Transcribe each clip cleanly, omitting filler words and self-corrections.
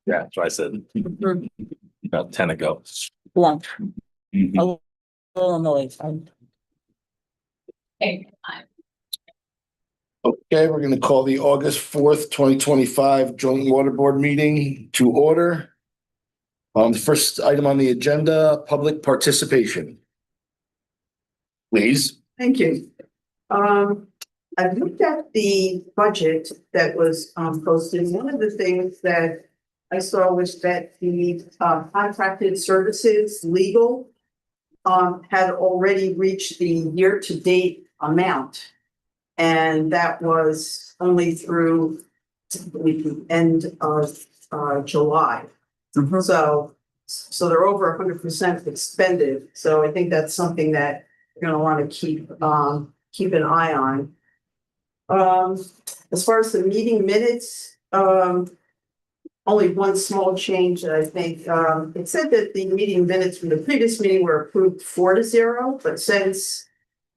Yeah, that's what I said about 10 ago. Lunch. Mhm. A little on the late side. Okay, we're gonna call the August 4th, 2025 joint water board meeting to order. The first item on the agenda, public participation. Please. Thank you. I looked at the budget that was posted. One of the things that I saw was that the contracted services legal had already reached the year-to-date amount. And that was only through the end of July. So they're over 100% expended. So I think that's something that you're gonna want to keep an eye on. As far as the meeting minutes, only one small change that I think, it said that the meeting minutes from the previous meeting were approved 4-0, but since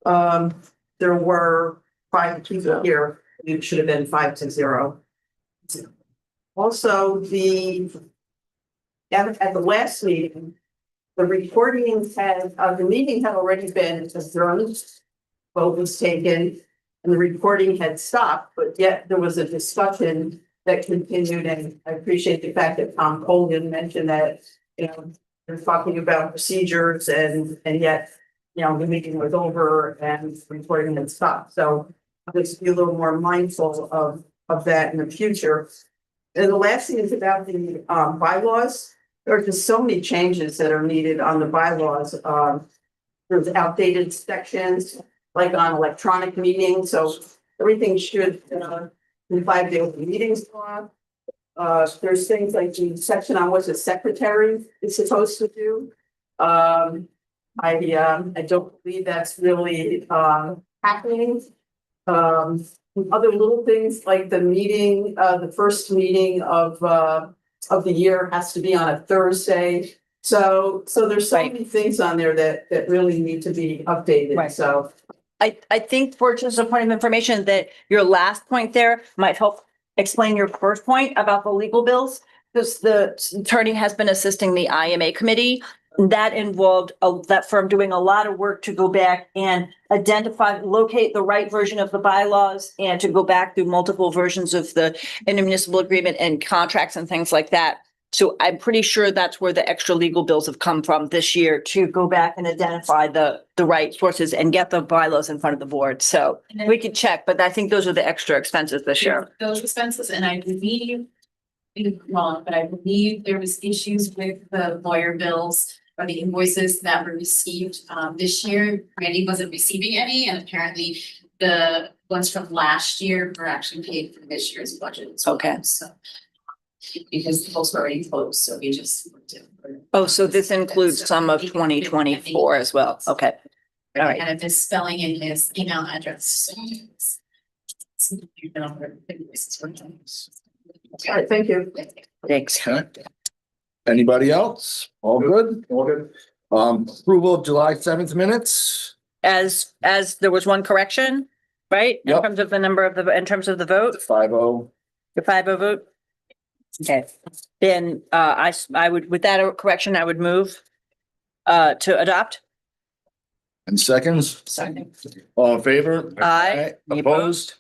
there were 5 people here, it should have been 5-0. Also, at the last meeting, the recording had, the meeting had already been adjourned. Vote was taken and the recording had stopped, but yet there was a discussion that continued. And I appreciate the fact that Tom Colgan mentioned that, they're talking about procedures and yet, the meeting was over and the recording had stopped. So I'll just be a little more mindful of that in the future. And the last thing is about the bylaws. There are just so many changes that are needed on the bylaws. There's outdated sections, like on electronic meetings, so everything should comply with the open meetings law. There's things like the section on what the secretary is supposed to do. I don't believe that's really happening. Other little things like the meeting, the first meeting of the year has to be on a Thursday. So there's so many things on there that really need to be updated. Right. So I think for just a point of information that your last point there might help explain your first point about the legal bills. Because the attorney has been assisting the IMA committee. That involved that firm doing a lot of work to go back and identify, locate the right version of the bylaws and to go back through multiple versions of the intermunicipal agreement and contracts and things like that. So I'm pretty sure that's where the extra legal bills have come from this year to go back and identify the right sources and get the bylaws in front of the board. So we could check, but I think those are the extra expenses this year. Those expenses, and I believe, wrong, but I believe there was issues with the lawyer bills or the invoices that were received this year. Randy wasn't receiving any, and apparently the ones from last year were actually paid for this year's budget as well. Okay. So because the books were already closed, so we just. Oh, so this includes some of 2024 as well. Okay. All right. And a misspelling in his email address. So all right, thank you. Thanks. Okay. Anybody else? All good? All good. Approval of July 7th minutes. As there was one correction, right? In Yep. terms of the number of in terms of the vote, 5-0. the 5-0 vote. Okay, then I would, with that correction, I would move to adopt. And seconds. Second. All in favor? Aye. Any Opposed?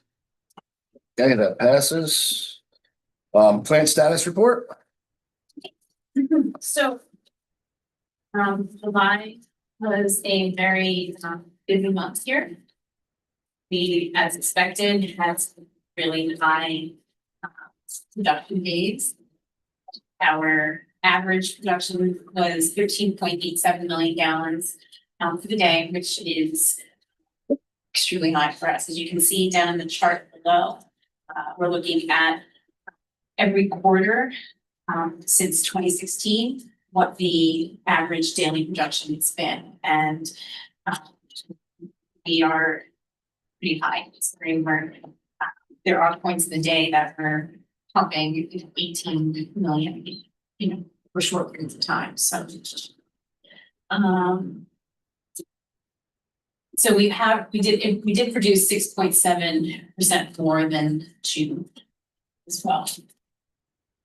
Okay, that passes. Plant status report. So. July was a very busy month here. We, as expected, had really high production days. Our average production was 13.87 million gallons for the day, which is extremely high for us. As you can see down in the chart below, we're looking at every quarter since 2016, what the average daily production has been. And we are pretty high. There are points in the day that we're pumping 18 million, for short periods of time. So, so we did produce 6.7% more than June as well.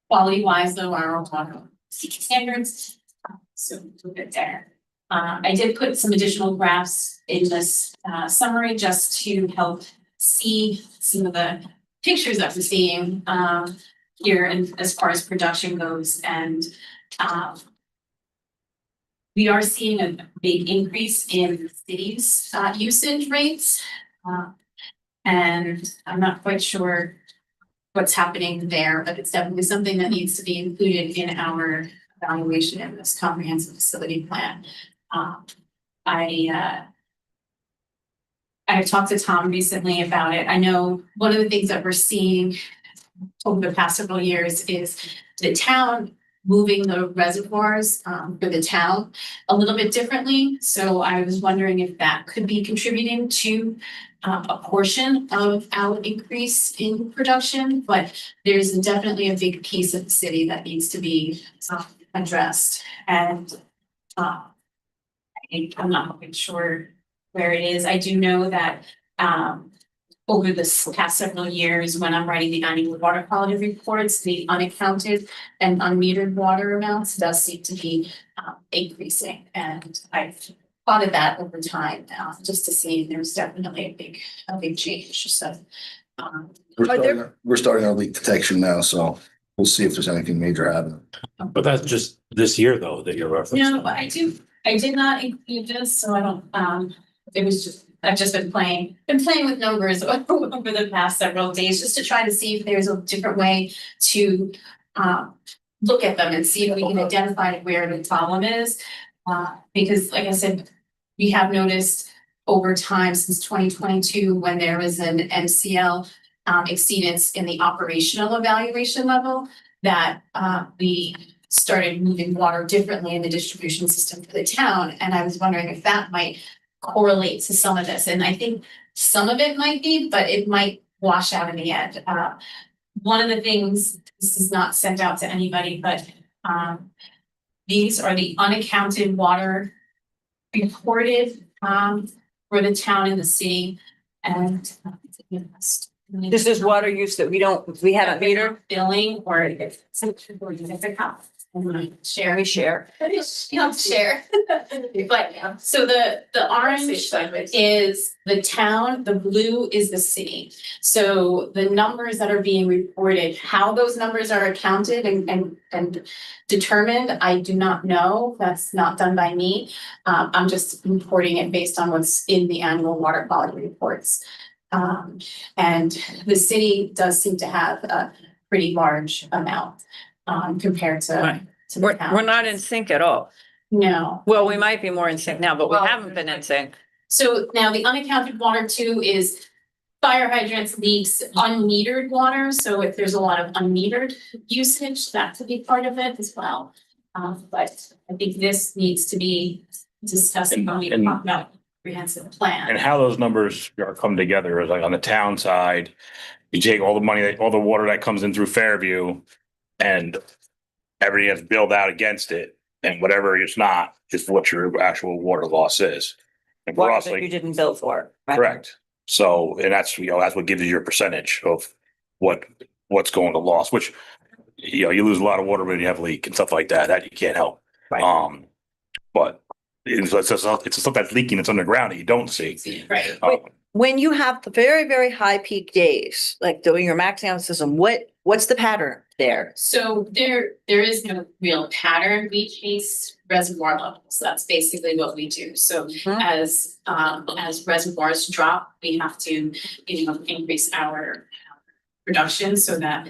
quality wise, though, our water standards, so we're good there. I did put some additional graphs in this summary just to help see some of the pictures that we're seeing here and as far as production goes. And we are seeing a big increase in the city's usage rates. And I'm not quite sure what's happening there, but it's definitely something that needs to be included in our evaluation in this comprehensive facility plan. I've talked to Tom recently about it. I know one of the things that we're seeing over the past several years is the town moving the reservoirs for the town a little bit differently. So I was wondering if that could be contributing to a portion of our increase in production, but there's definitely a big piece of the city that needs to be addressed. And I'm not quite sure where it is. I do know that over the past several years, when I'm writing the annual water quality reports, the unaccounted and unmetered water amounts does seem to be increasing. And I've plotted that over time just to see there's definitely a big change. So We're starting our leak detection now, so we'll see if there's anything major happening. But that's just this year though, that you're referencing. no, but I did not include this, so I don't, it was just, I've just been playing with numbers over the past several days, just to try to see if there's a different way to look at them and see if we can identify where the problem is. Because like I said, we have noticed over time since 2022, when there was an MCL exceedance in the operational evaluation level, that we started moving water differently in the distribution system for the town. And I was wondering if that might correlate to some of this. And I think some of it might be, but it might wash out in the end. One of the things, this is not sent out to anybody, but these are the unaccounted water reported for the town and the city. And This is water use that we haven't metered. billing or if share. We share. You don't share. But so the orange is the town, the blue is the city. So the numbers that are being reported, how those numbers are accounted and determined, I do not know. That's not done by me. I'm just reporting it based on what's in the annual water quality reports. And the city does seem to have a pretty large amount compared to. Right. To the town. We're not in sync at all. No. Well, we might be more in sync now, but we Well, haven't been in sync. So now the unaccounted water too is fire hydrants, leaks, unmetered water. So if there's a lot of unmetered usage, that could be part of it as well. But I think this needs to be discussed when we talk about comprehensive plan. And how those numbers are come together is like on the town side, you take all the money, all the water that comes in through Fairview and everything that's billed out against it, and whatever it's not is what your actual water loss is. And for Water us, that you like, didn't bill for. Right? correct. So, and that's, that's what gives you your percentage of what's going to loss, which, you lose a lot of water when you have a leak and stuff like that you can't help. Right. But it's the stuff that's leaking, it's underground that you don't see. Right. When you have the very, very high peak days, like doing your maxing out system, what's the pattern there? So there is no real pattern. We chase reservoir levels. That's basically what we do. So as reservoirs drop, we have to, increase our production so that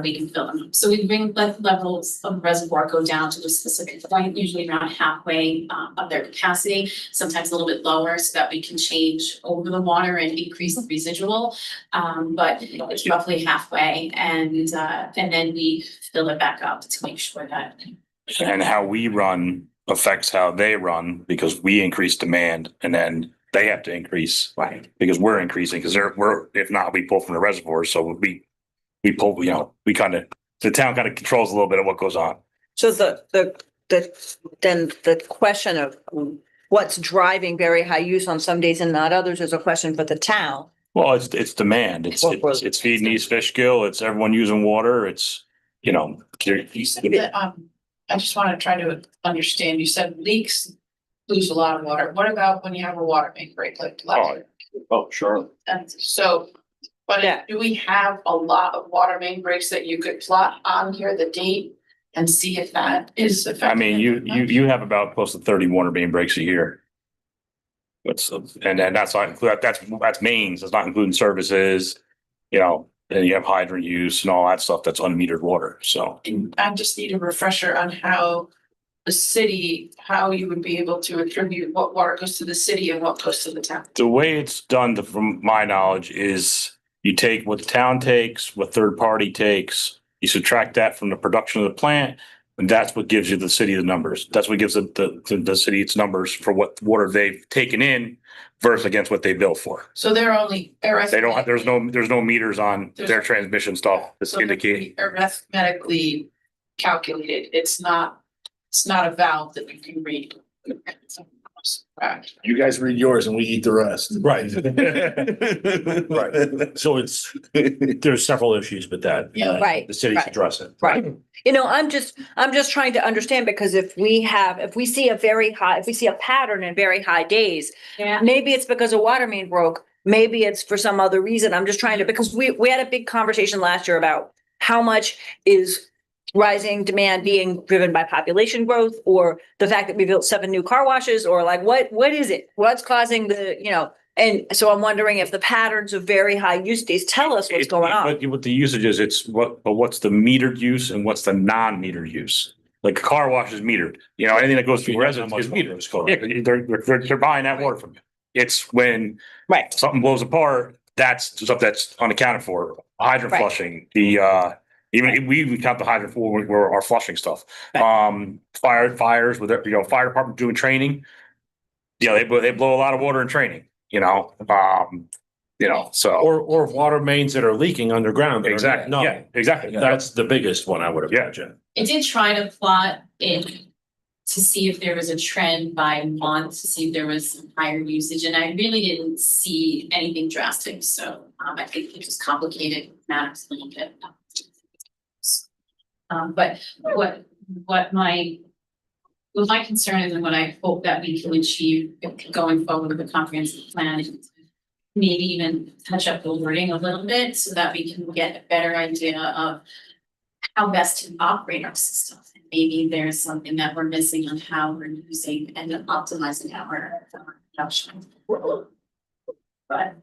we can fill them up. So we bring levels of reservoir go down to a specific point, usually around halfway of their capacity, sometimes a little bit lower, so that we can change over the water and increase the residual. But it's roughly halfway, and then we fill it back up to make sure that. And how we run affects how they run, because we increase demand and then they have to increase. Right. Because we're increasing, because if not, we pull from the reservoir. So we pull, the town kind of controls a little bit of what goes on. So then the question of what's driving very high use on some days and not others is a question for the town. Well, it's demand. It's feeding East Fishkill. It's everyone using water. It's you know, You said that, I just want to try to understand, you said leaks lose a lot of water. What about when you have a water main break like last year? oh, sure. And so, but Yeah. do we have a lot of water main breaks that you could plot on here, the date? And see if that is affecting? I mean, it much? you have about close to 30 water main breaks a year. That's, and then that's not, that's mains, that's not including services, you know, then you have hydrant use and all that stuff, that's unmetered water, so. And I just need a refresher on how the city, how you would be able to attribute what water goes to the city and what goes to the town. The way it's done, from my knowledge, is you take what the town takes, what third party takes, you subtract that from the production of the plant, and that's what gives you the city the numbers. That's what gives the city its numbers for what water they've taken in versus against what they bill for. So they're only. They don't have, there's no meters on their transmission stuff that's So they're indicating. arithmetically calculated. It's not a valve that you can read. You guys read yours and we eat the rest. Right. Right. So there's several issues with that. Yeah. Right, The city's right. addressing. Right. You know, I'm just trying to understand, because if we see a pattern in very high days, Yeah. maybe it's because a water main broke, maybe it's for some other reason. I'm just trying to, because we had a big conversation last year about how much is rising demand being driven by population growth, or the fact that we built 7 new car washes, or like, what is it? What's causing the, you know? And so I'm wondering if the patterns of very high use days tell us what's going on. But what the usage is, what's the metered use and what's the non-metered use? Like a car wash is metered, you know, anything that goes through residence is metered. Yeah, they're buying that water from you. It's when Right. something blows apart, that's stuff that's unaccounted for. Hydrant Right. flushing, even we count the hydrant for where our flushing stuff. Fires with, fire department doing training. Yeah, they blow a lot of water in training, so. Or water mains that are leaking underground. that are not Exactly, known. yeah, exactly. That's the biggest one, I would imagine. I did try to plot it to see if there was a trend by month, to see if there was some higher usage, and I really didn't see anything drastic, so I think it just complicated matters a little bit. But what my concern is, and what I hope that we can achieve going forward with the comprehensive plan, is maybe even touch up the wording a little bit so that we can get a better idea of how best to operate our system. And maybe there's something that we're missing on how we're using and optimizing our production. But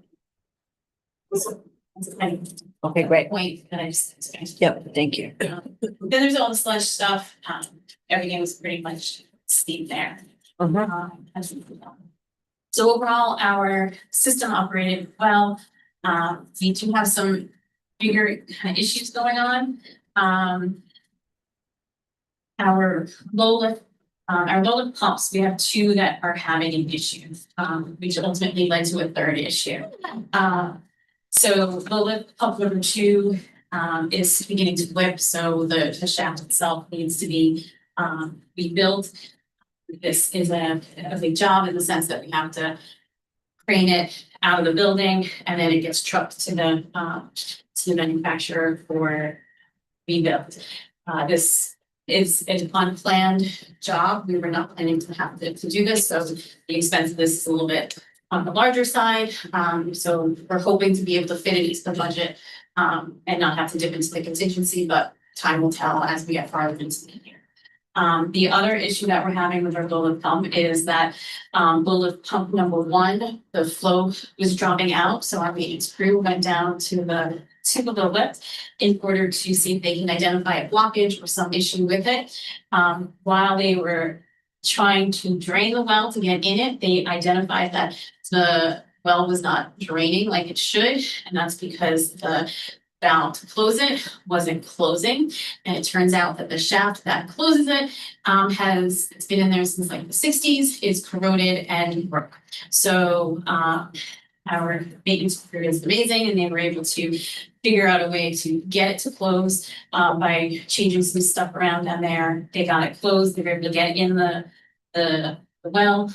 Okay, great. point that I just. Yep, thank you. Then there's all the sludge stuff, everything was pretty much steam there. So overall, our system operated well. We do have some bigger kind of issues going on. Our low lift pumps, we have 2 that are having an issue, which ultimately led to a 3rd issue. So low lift pump number 2 is beginning to whip, so the shaft itself needs to be rebuilt. This is a big job in the sense that we have to crane it out of the building, and then it gets trucked to the manufacturer for rebuild. This is an unplanned job. We were not planning to have to do this, so the expense of this is a little bit on the larger side. So we're hoping to be able to fit it into the budget and not have to dip into the contingency, but time will tell as we get farther into the year. The other issue that we're having with our low lift pump is that low lift pump number 1, the flow was dropping out. So our maintenance crew went down to the low lift in order to see if they can identify a blockage or some issue with it. While they were trying to drain the well to get in it, they identified that the well was not draining like it should, and that's because the valve to close it wasn't closing. And it turns out that the shaft that closes it it's been in there since like the 60s, is corroded and broke. So our maintenance crew is amazing, and they were able to figure out a way to get it to close by changing some stuff around down there. They got it closed, they were able to get in the well.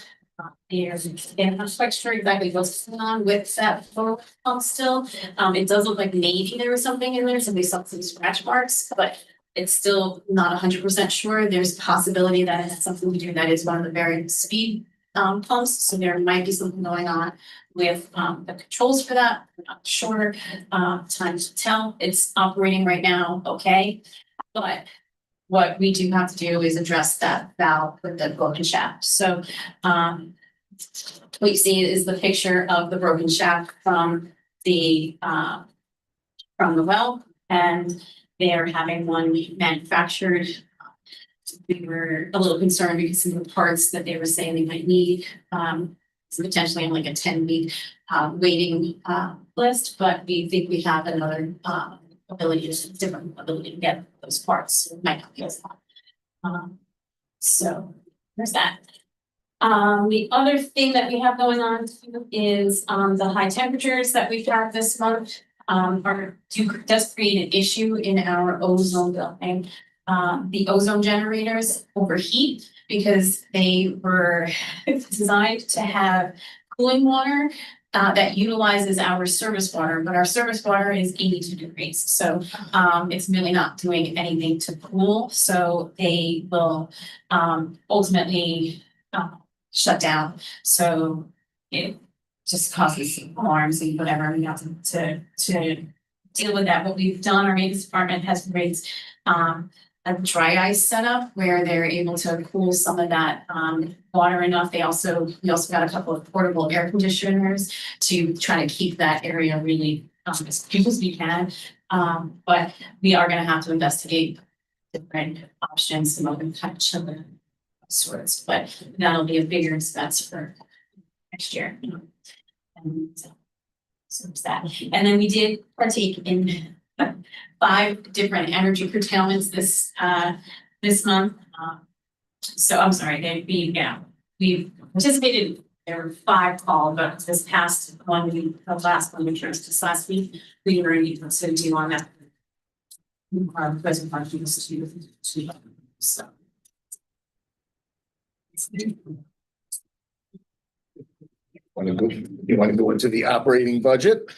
I'm not quite sure exactly what's going on with that flow pump still. It does look like maybe there was something in there, so they saw some scratch marks, but It's still not 100% sure. There's a possibility that it has something to do, that is one of the variable speed pumps, so there might be something going on with the controls for that. We're not sure. Time to tell. It's operating right now, okay, but what we do have to do is address that valve with the broken shaft. So what you see is the picture of the broken shaft from the well, and they are having one manufactured. We were a little concerned because some of the parts that they were saying they might need, is potentially on like a 10-week waiting list, but we think we have another different ability to get those parts. So it might not be as long. So there's that. The other thing that we have going on is the high temperatures that we've had this month does create an issue in our ozone building. The ozone generators overheat because they were designed to have cooling water that utilizes our service water, but our service water is 82 degrees. So it's really not doing anything to cool. So they will ultimately shut down. So it just causes alarms and whatever. We have to deal with that. What we've done, our maintenance department has raised a dry ice setup where they're able to cool some of that water enough. We also got a couple of portable air conditioners to try to keep that area really as cool as we can. But we are going to have to investigate different options, some of them touch of the sorts, but that'll be a bigger expense for next year. And so it's that. And then we did partake in 5 different energy curtailments this month. So I'm sorry, we've participated. There were 5 called, but this past one, the last one, which was just last week, we were able to do on that. Presentation so. You want to go into the operating budget?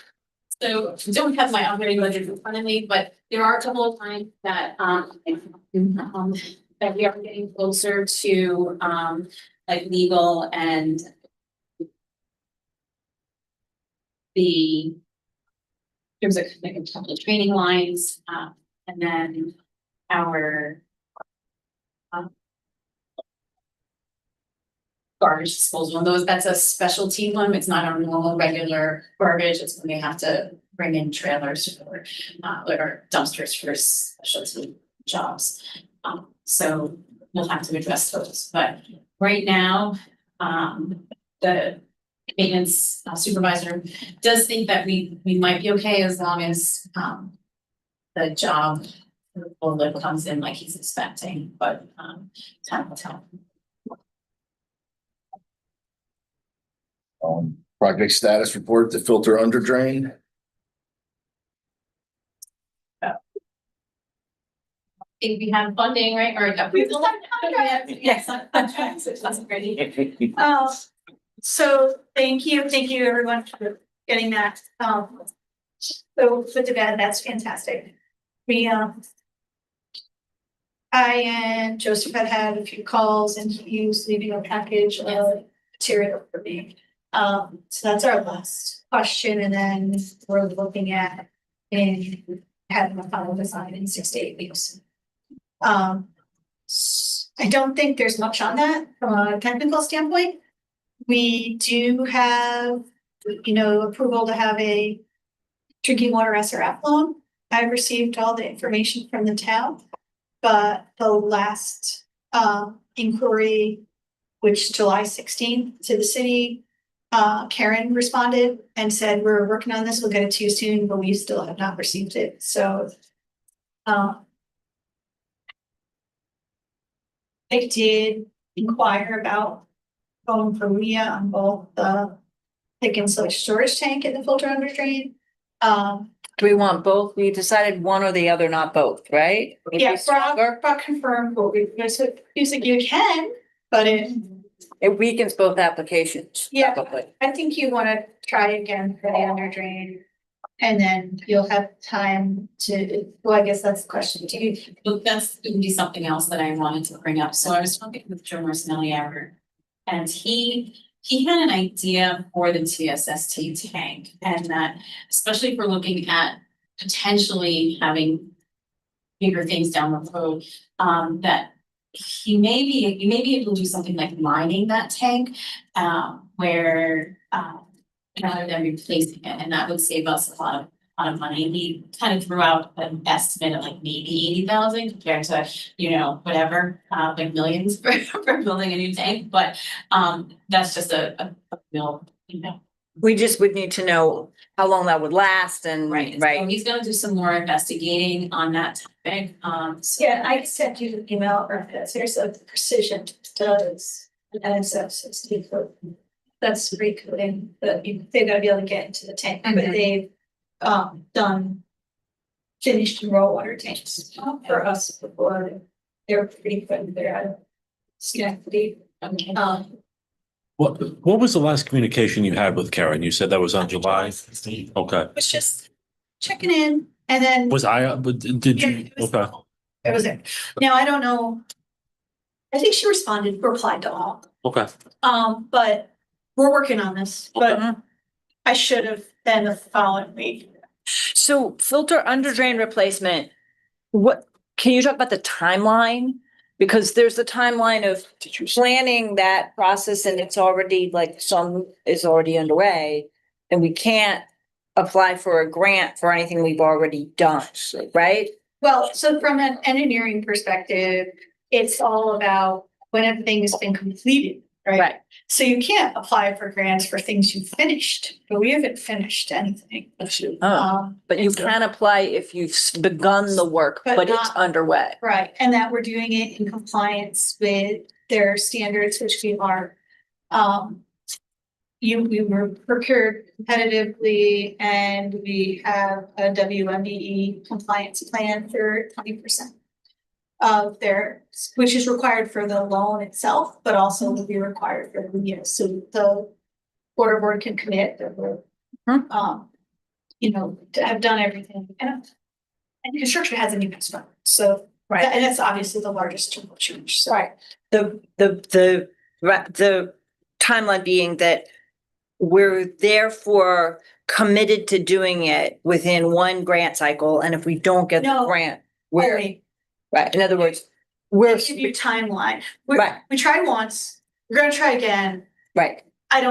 So I don't have my operating budget in front of me, but there are a couple of times that that we are getting closer to like legal and there's a couple of training lines and then our garbage disposal, and that's a specialty one. It's not our normal regular garbage. It's when they have to bring in trailers or dumpsters for specialty jobs. So we'll have to address those. But right now, the maintenance supervisor does think that we might be okay as long as the job comes in like he's expecting. But time will tell. Project status report, the filter under drain. If we have funding, right, or approval. Yes, that's great. So thank you everyone for getting that. So put to bed, that's fantastic. I and Joseph had a few calls and he was leaving a package of material for me. So that's our last question, and then we're looking at having a final design in 6 to 8 weeks. I don't think there's much on that from a technical standpoint. We do have, approval to have a drinking water SRF loan. I received all the information from the town, but the last inquiry, which July 16th to the city, Karen responded and said, we're working on this, we'll get it to you soon, but we still have not received it. So I did inquire about going for Mia on both the thick insulation storage tank and the filter under drain. Do we want both? We decided one or the other, not both, right? Yeah, Brock confirmed what we said. You said you can, but It weakens both applications. Yeah. Probably. I think you want to try again for the under drain. And then you'll have time to, well, I guess that's the question, do you, But that's gonna be something else that I wanted to bring up. So I was talking with Joe Marcinelli ever. And he had an idea for the TSST tank, and that especially if we're looking at potentially having bigger things down the road, that you may be able to do something like mining that tank, where, rather than replacing it, and that would save us a lot of money. He kind of threw out an estimate of like maybe 80,000 compared to, whatever, like millions for building a new tank, but, that's just a bill, We just would need to know how long that would last and, Right, so right, he's gonna do some more investigating on that topic, so. yeah, I sent you the email, or there's a Precision does an NSF 60 code. That's recoding, but they're gonna be able to get into the tank, but Mhm. they've done finished raw water tanks for us before. They're pretty good, they're out of Schenectady. What was the last communication you had with Karen? You said that was on July? Okay. Was just checking in, and then. Was I, did Yeah, you, it was- okay, It was there. Now, I don't know. I think she replied to all, okay. but we're working on this, but Mhm. I should have been the following week. So filter under drain replacement, what, can you talk about the timeline? Because there's the timeline of planning that process and it's already like some is already underway. And we can't apply for a grant for anything we've already done, right? Well, so from an engineering perspective, it's all about when everything has been completed, right? So you can't apply for grants for things you've finished, but we haven't finished anything. Oh, but you can apply if you've begun the work, But but it's not- underway. Right, and that we're doing it in compliance with their standards, which we are. We were procured competitively and we have a WMDE compliance plan for 20% of their, which is required for the loan itself, but also will be required for the years. So the order board can commit that we're, to have done everything. And construction hasn't even started, so. Right. And that's obviously the largest change, so. Right. The timeline being that we're therefore committed to doing it within one grant cycle, and if we don't get the No. grant, we're, Only right, in other words, we're, give you a timeline. Right. We tried once, we're gonna try again. right. I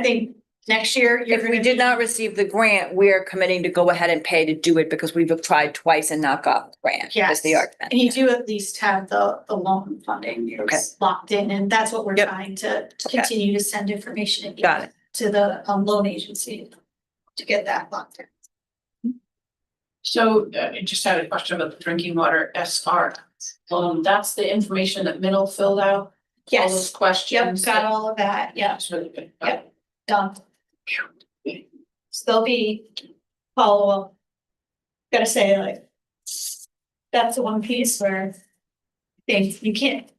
think next year. If we did not receive the grant, we're committing to go ahead and pay to do it because we've tried twice and not got the grant, is the Yes. argument. And you do at least have the loan funding Okay. is locked in, and that's what we're Yep. trying to Okay. continue to send information and Got it. to the loan agency to get that locked in. So I just had a question about the drinking water SR. That's the information that Middle filled out, all those Yes, yep, questions. got all of that, yeah, That's really good. Yep. done. So there'll be follow-up. Gotta say, like, that's the one piece where I think you can't,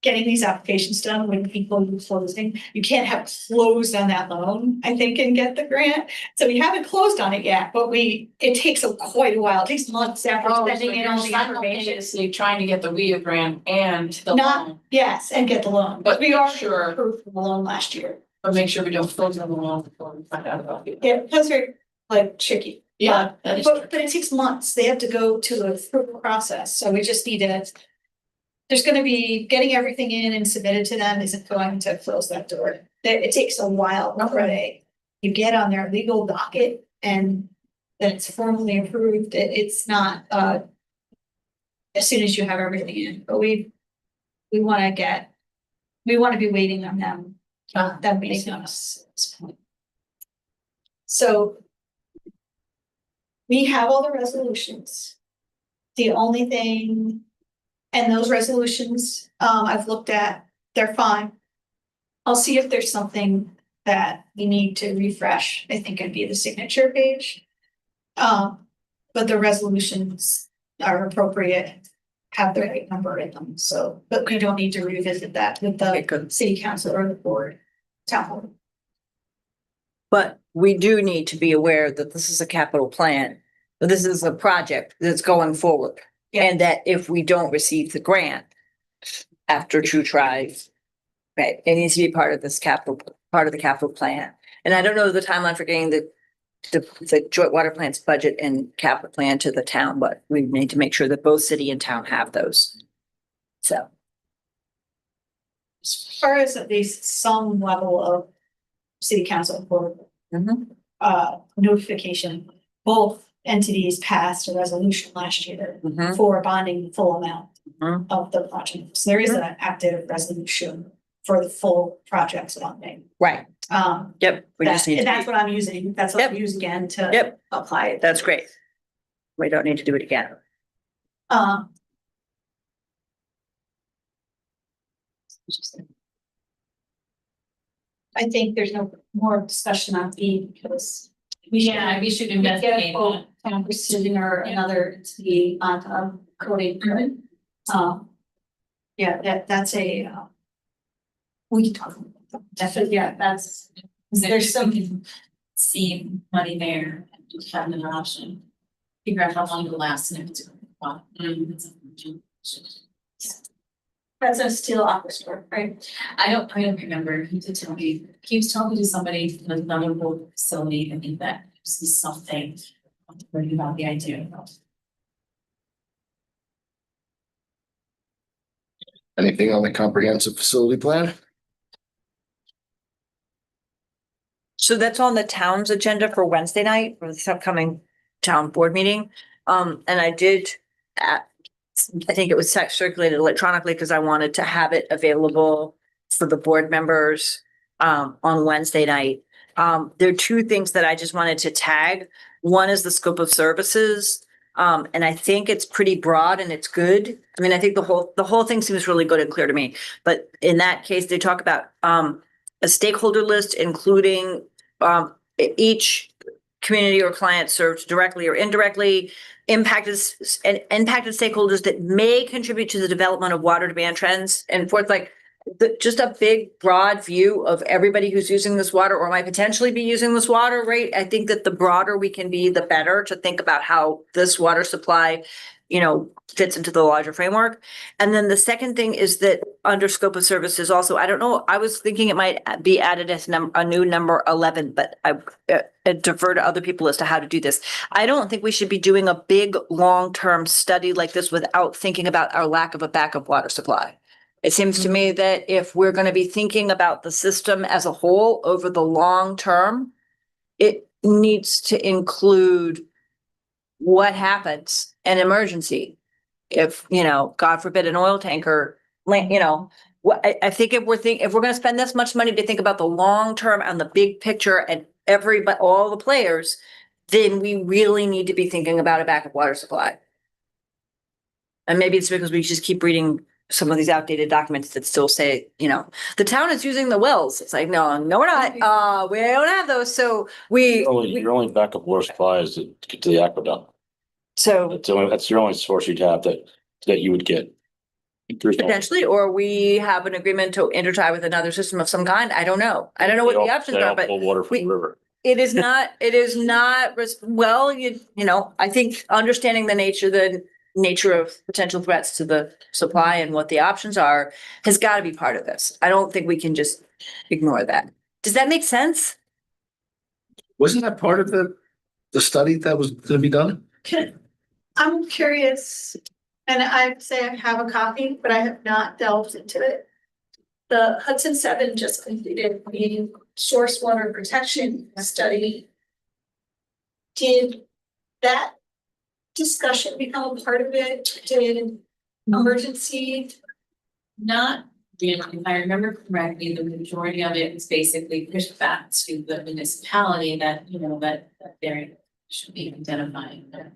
getting these applications done when people are closing, you can't have closed on that loan, I think, and get the grant. So we haven't closed on it yet, but it takes quite a while, it takes months after Oh, so spending in you're all the information. simultaneously trying to get the WIA grant and the Not- loan, Yes, and get the loan, But but we are sure. approved for the loan last year. but make sure we don't close on the loan before we find out about it. Yeah, those are like tricky. Yeah, that is true. But it takes months, they have to go to the approval process, so we just need to. There's gonna be, getting everything in and submitted to them isn't going to close that door. It takes a while before you get on their legal docket and then it's formally approved, it's not, as soon as you have everything in, but we wanna be waiting on them, them waiting on us at this point. So we have all the resolutions. The only thing, and those resolutions, I've looked at, they're fine. I'll see if there's something that we need to refresh. I think it'd be the signature page. But the resolutions are appropriate, have the right number in them, so, but we don't need to revisit that with Okay, the good. city council or the board. Town board. But we do need to be aware that this is a capital plan. But this is a project that's going forward. And that if we don't receive the grant after two tries, right, it needs to be part of this part of the capital plan. And I don't know the timeline for getting the joint water plants budget and capital plan to the town, but we need to make sure that both city and town have those. So. As far as at least some level of city council for notification, both entities passed a resolution last year for bonding the full amount of the project. So there is an active resolution for the full project's bonding. Right. Yep. We just need And to that's what I'm using. That's what I'm using again to apply it. That's great. We don't need to do it again. I think there's no more discussion on B because we should. Yeah, we should Get investigate a quote, town precision or another to be on coding. Yeah, that's a. We can talk. About that. Definitely, yeah, that's. There's some see money there and just have an option. Figure out how long it will last and if it's. That's a steel office store, right? I don't remember. He did tell me, he was talking to somebody in another board facility. I think that this is something. I'm worried about the idea of. Anything on the comprehensive facility plan? So that's on the town's agenda for Wednesday night for this upcoming town board meeting. And I did, I think it was circulated electronically because I wanted to have it available for the board members on Wednesday night. There are two things that I just wanted to tag. One is the scope of services. And I think it's pretty broad and it's good. I mean, I think the whole thing seems really good and clear to me. But in that case, they talk about a stakeholder list, including each community or client served directly or indirectly, impacted stakeholders that may contribute to the development of water demand trends, and forth, like just a big broad view of everybody who's using this water or might potentially be using this water, right? I think that the broader we can be, the better to think about how this water supply, fits into the larger framework. And then the second thing is that under scope of services also, I don't know, I was thinking it might be added as a new number 11, but I defer to other people as to how to do this. I don't think we should be doing a big long-term study like this without thinking about our lack of a backup water supply. It seems to me that if we're going to be thinking about the system as a whole over the long term, it needs to include what happens in emergency. If, God forbid, an oil tanker, I think if we're going to spend this much money to think about the long term and the big picture and all the players, then we really need to be thinking about a backup water supply. And maybe it's because we just keep reading some of these outdated documents that still say, the town is using the wells. It's like, no, we're not. We don't have those. So Your only backup water supply is to get to the aqueduct. So That's your only source you'd have that you would get. potentially, or we have an agreement to intertie with another system of some kind. I don't know. I don't know what the options are, but Pull water from the river. it is not, well, I think understanding the nature of potential threats to the supply and what the options are has got to be part of this. I don't think we can just ignore that. Does that make sense? Wasn't that part of the study that was gonna be done? I'm curious, and I'd say I have a copy, but I have not delved into it. The Hudson 7 just completed the source water protection study. Did that discussion become a part of it? Did emergency? Not really, if I remember correctly, the majority of it was basically pushed back to the municipality that, that they should be identifying their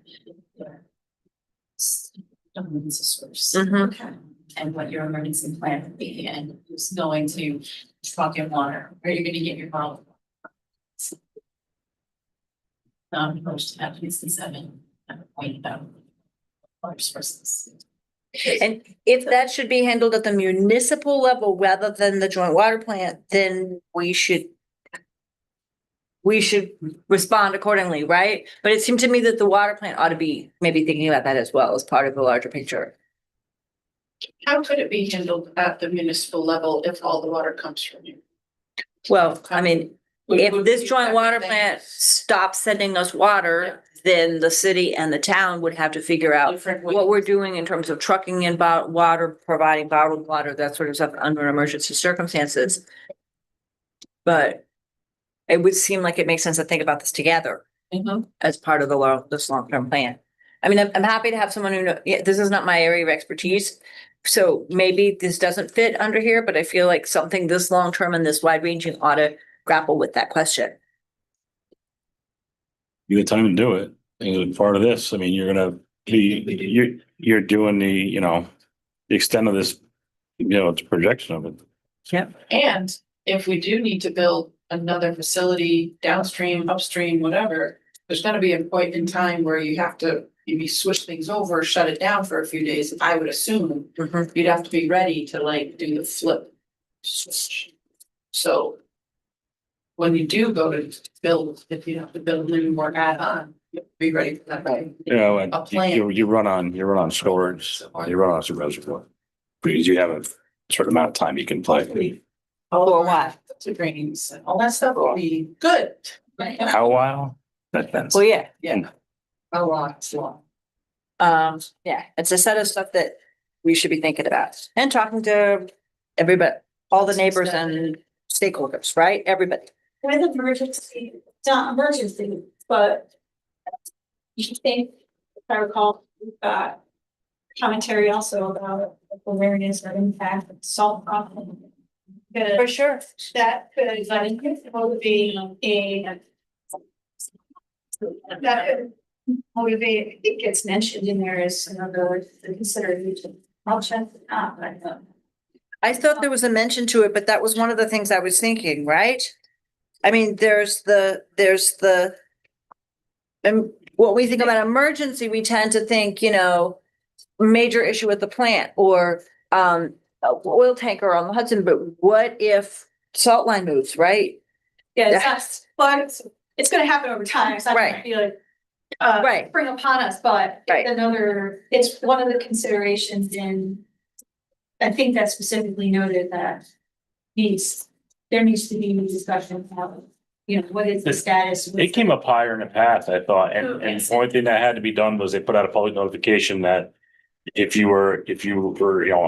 emergency source. Okay. And what your emergency plan would be, and who's going to truck in water, where you're gonna get your bottle. Most of that 7 at a point about water sources. And if that should be handled at the municipal level rather than the joint water plant, then we should we should respond accordingly, right? But it seemed to me that the water plant ought to be maybe thinking about that as well as part of the larger picture. How could it be handled at the municipal level if all the water comes from you? Well, I mean, if Would this we joint have water things plant stops sending us water, then the city and the town would have to figure out different what ways? we're doing in terms of trucking in water, providing bottled water, that sort of stuff under emergency circumstances. But it would seem like it makes sense to think about this together Mhm. as part of this long-term plan. I mean, I'm happy to have someone who yeah, this is not my area of expertise. So maybe this doesn't fit under here, but I feel like something this long-term and this wide-ranging ought to grapple with that question. You get time to do it. And part of this, I mean, you're doing the extent of this, it's a projection of it. And if we do need to build another facility downstream, upstream, whatever, there's gonna be a point in time where you have to maybe switch things over, shut it down for a few days. I would assume you'd have to be ready to like do the flip switch. So when you do go to build, if you have to build any more add-on, you have to be ready for that, right? And A plan. you run on storage, you run on some reservoir. Because you have a certain amount of time you can play. Or what? To drains and all that stuff will be good. How a while? That depends. Well, yeah, Yeah. A lot, it's long. yeah, it's a set of stuff that we should be thinking about and talking to everybody, all the neighbors and stakeholders, right? Everybody. With emergency, it's not emergency, but you think, if I recall, we've got commentary also about awareness or impact of salt problem. For sure. That could be a that could motivate, I think gets mentioned in there as another consideration. I'll check it out, but I thought there was a mention to it, but that was one of the things I was thinking, right? I mean, there's the, and what we think about emergency, we tend to think, major issue with the plant or, oil tanker on the Hudson, but what if salt line moves, right? yeah, it's not, but it's gonna happen over time. It's not gonna Right. be like Right. spring upon us, but Right. it's one of the considerations in, I think that's specifically noted that there needs to be a discussion about, what is the status? It came up higher in the past, I thought, and the only thing that had to be done was they put out a public notification that if you were,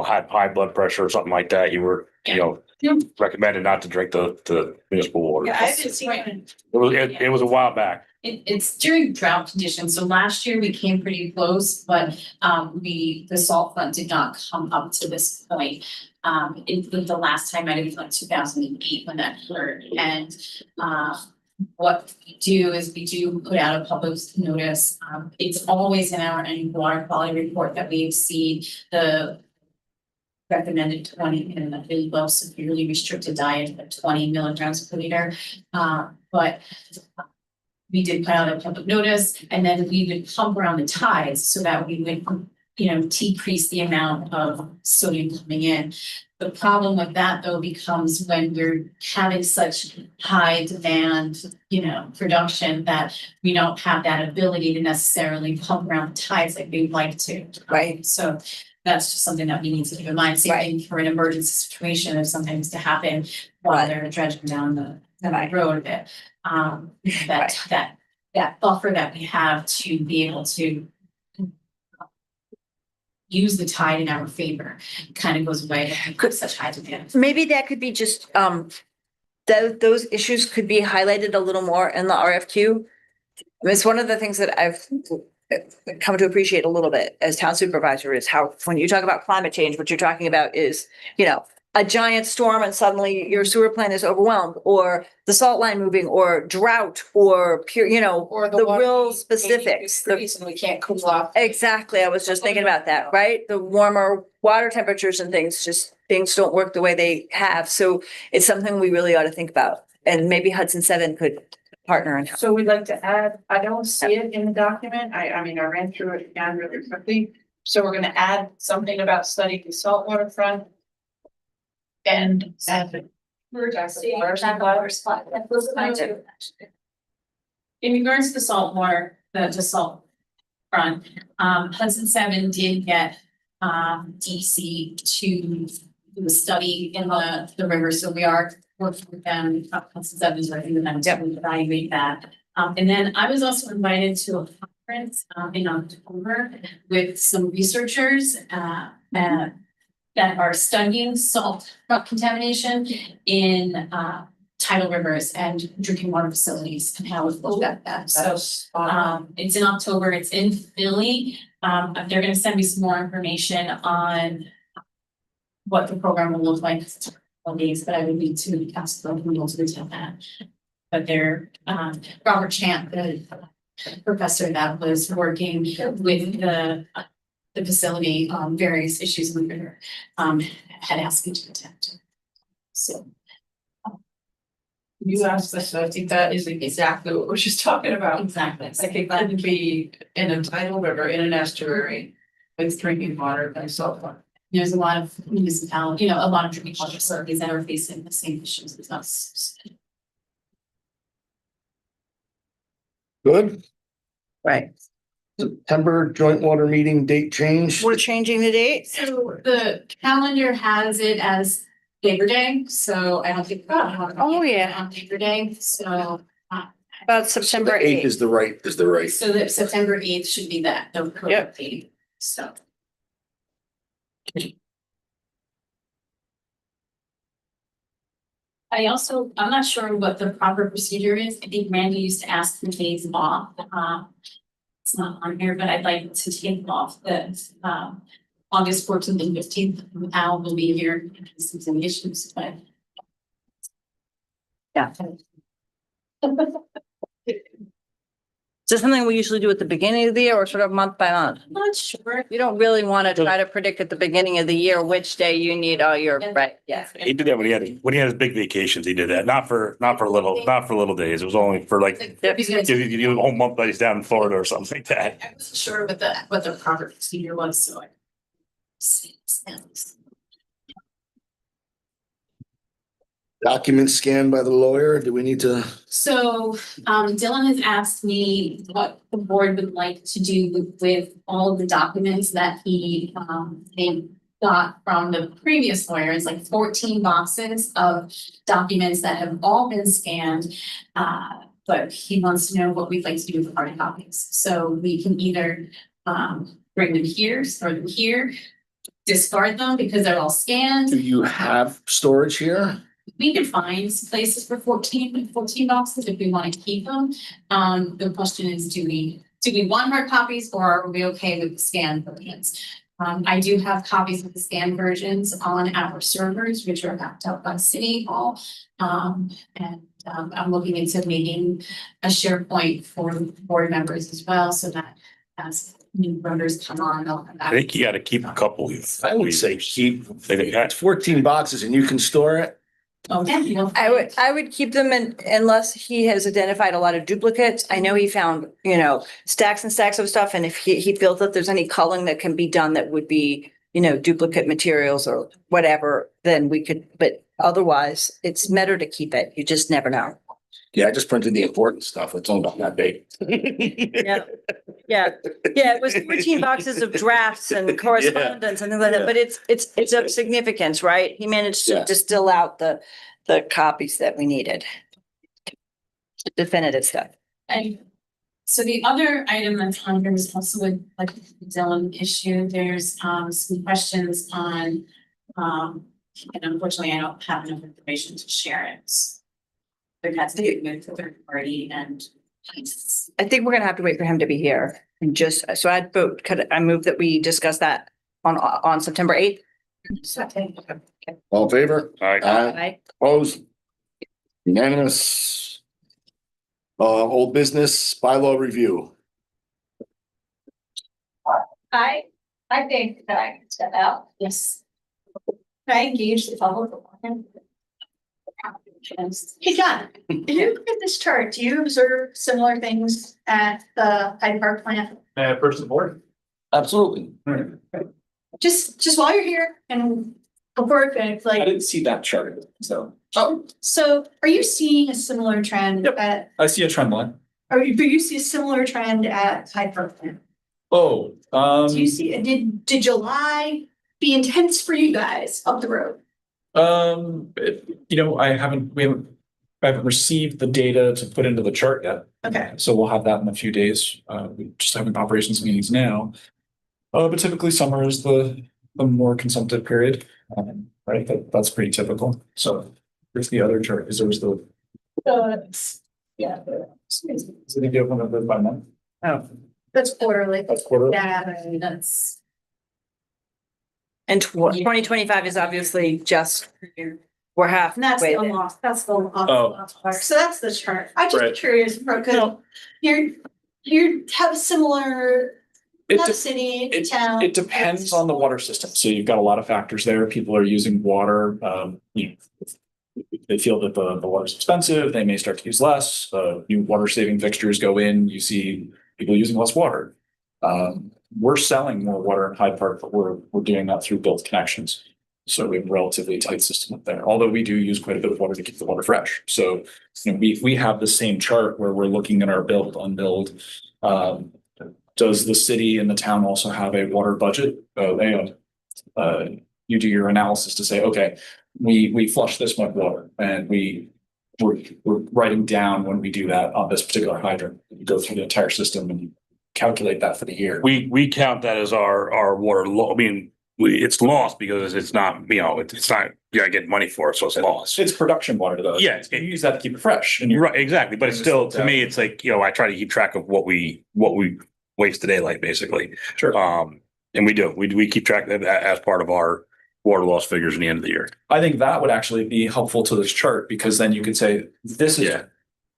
had high blood pressure or something like that, you were, recommended not to drink the municipal water. Yeah, I haven't seen it. It was a while back. It's during drought conditions, so last year we came pretty close, but the salt fund did not come up to this point. The last time I was like 2008 when that occurred, and what we do is we do put out a public notice. It's always in our annual water quality report that we exceed the recommended 20 in a really low severely restricted diet of 20 milligrams per liter. But we did put out a public notice and then we would pump around the tides so that we would, decrease the amount of sodium coming in. The problem with that though becomes when we're having such high demand, production that we don't have that ability to necessarily pump around the tides like we'd like to. Right. So that's just something that we need to keep in mind. Same thing for an emergency situation if something was to happen while Right. they're dredging down the Right. road a bit. That buffer that we have to be able to use the tide in our favor kind of goes away with such high demand. Maybe that could be just, those issues could be highlighted a little more in the RFQ. I mean, it's one of the things that I've come to appreciate a little bit as town supervisor is how, when you talk about climate change, what you're talking about is, a giant storm and suddenly your sewer plant is overwhelmed, or the salt line moving, or drought, or pure, Or the water real being specifics. freeze and we can't cool off. Exactly. I was just thinking about that, right? The warmer water temperatures and things don't work the way they have. So it's something we really ought to think about. And maybe Hudson 7 could partner and help. So we'd like to add, I don't see it in the document. I mean, I ran through it again really quickly. So we're gonna add something about studying the saltwater front. And add the we're just seeing that our spot, that was mine too. In regards to salt water, the salt front, Hudson Seven did get, DC to do a study in the river, so we are working with them, Hudson Seven is working with them to evaluate that. And then I was also invited to a conference, in October with some researchers, that are studying salt rock contamination in, tidal rivers and drinking water facilities and how it will affect that. So, it's in October, it's in Philly. They're gonna send me some more information on what the program will look like. It's days, but I would need to ask the approval to attend that. But they're, Robert Champ, the professor that was working with the facility on various issues in the river, had asked me to attend. So. You asked this, I think that is exactly what we're just talking about. Exactly. I think that would be in a tidal river, in an estuary, with drinking water and salt water. There's a lot of municipalities, a lot of drinking water facilities that are facing the same issues as us. Good. Right. September joint water meeting date change. We're changing the date. So the calendar has it as Labor Day, so I don't think. Oh, yeah. On Labor Day, so. About September The 8th 8th. is the right. So that September 8th should be that, the correct date, so. I'm not sure what the proper procedure is. I think Randy used to ask for days off. It's not on here, but I'd like to take off the, August 14th and 15th. Al will be here because there's some issues, but. Yeah. Is this something we usually do at the beginning of the year or sort of month by month? I'm not sure. You don't really want to try to predict at the beginning of the year which day you need all your, right, yeah. He did that when he had his big vacations. He did that, not for little days. It was only for like, Yep. you a whole month that he's down in Florida or something like that. I wasn't sure what the proper procedure was, so I. Document scanned by the lawyer. Do we need to? So, Dylan has asked me what the board would like to do with all of the documents that they got from the previous lawyers, like 14 boxes of documents that have all been scanned. But he wants to know what we'd like to do with the hard copies. So we can either, bring them here, store them here, discard them because they're all scanned. Do you have storage here? We could find some places for 14 boxes if we want to keep them. The question is, do we want hard copies or are we okay with the scanned versions? I do have copies of the scanned versions on our servers, which are backed up by City Hall. I'm looking into making a SharePoint for board members as well, so that as new members come on, they'll have I think you gotta keep a couple. I would say keep. They got- It's 14 boxes and you can store it. Okay. I would keep them unless he has identified a lot of duplicates. I know he found, stacks and stacks of stuff. And if he feels that there's any culling that can be done that would be, duplicate materials or whatever, then we could, but otherwise it's better to keep it. You just never know. Yeah, I just printed the important stuff. It's only about that big. Yeah. Yeah, it was 14 boxes of drafts and correspondence and things like that, but it's of significance, right? He managed to Yeah. distill out the copies that we needed. Definitive stuff. And so the other item that's on here is also with like the Dylan issue. There's some questions on and unfortunately I don't have enough information to share it. There has to be with the third party and I think we're gonna have to wait for him to be here and so I move that we discuss that on September 8th. All in favor? All right. Right? Opposed? Unanimous. Old business bylaw review. I think that I can step out. yes. Can I engage the public? Hey, John, if you look at this chart, do you observe similar things at the Hyde Park plant? First of all, Absolutely. Just while you're here and before it finishes, I like, didn't see that chart, so so are you seeing a similar trend Yep. at, I see a trend line. Or do you see a similar trend at Hyde Park? Then? Oh, Do you see, did July be intense for you guys up the road? You know, I haven't received the data to put into the chart yet. Okay. So we'll have that in a few days. We just having operations meetings now. But typically summer is the more consumptive period. Right, that's pretty typical. So here's the other chart. Is there's the Yeah. so they give one of those by month. Oh, that's quarterly. That's quarterly. Yeah. That's. And 2025 is obviously just, we're half. And that's the unlocked, that's the unlocked part. So that's the chart. I'm Right. just curious, because No. you have a similar, It not de- a city, it- town. It depends on the water system. So you've got a lot of factors there. People are using water. They feel that the water's expensive. They may start to use less. New water saving fixtures go in. You see people using less water. We're selling more water in Hyde Park, but we're doing that through built connections. So we have a relatively tight system up there, although we do use quite a bit of water to keep the water fresh. So, you know, we have the same chart where we're looking at our build, unbuild. Does the city and the town also have a water budget? You do your analysis to say, okay, we flush this much water, and we're writing down when we do that on this particular hydrant. You go through the entire system and you calculate that for the year. We count that as our water law. I mean, it's lost because it's not, it's not, you gotta get money for it, so it's lost. It's production water though. Yeah. You use that to keep it fresh. And You're right, exactly. But it's still, to Yeah. me, it's like, I try to keep track of what we waste to daylight, basically. Sure. And we do, we keep track of that as part of our water loss figures in the end of the year. I think that would actually be helpful to this chart, because then you could say, this is Yeah.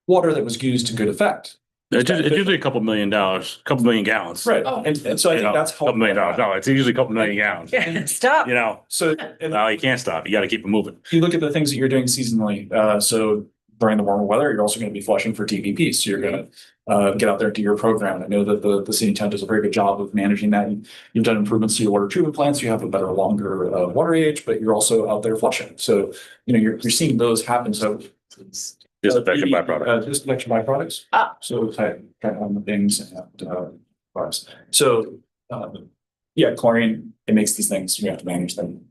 water that was used to good effect. It's usually a couple $1 million, a couple million gallons. Right. Oh. And so I You think know, that's Couple $1 million. No, it's usually a couple million gallons. Stop. So and No, you can't stop. You gotta keep it moving. you look at the things that you're doing seasonally. So during the warmer weather, you're also going to be flushing for TVP. So you're going to get out there and do your program. I know that the city town does a very good job of managing that. You've done improvements to your water treatment plants. You have a better, longer water age, but you're also out there flushing. So, you're seeing those happen. So Disinfection byproduct. Disinfection byproducts. So type on the things and products. So yeah, chlorine, it makes these things, you have to manage them.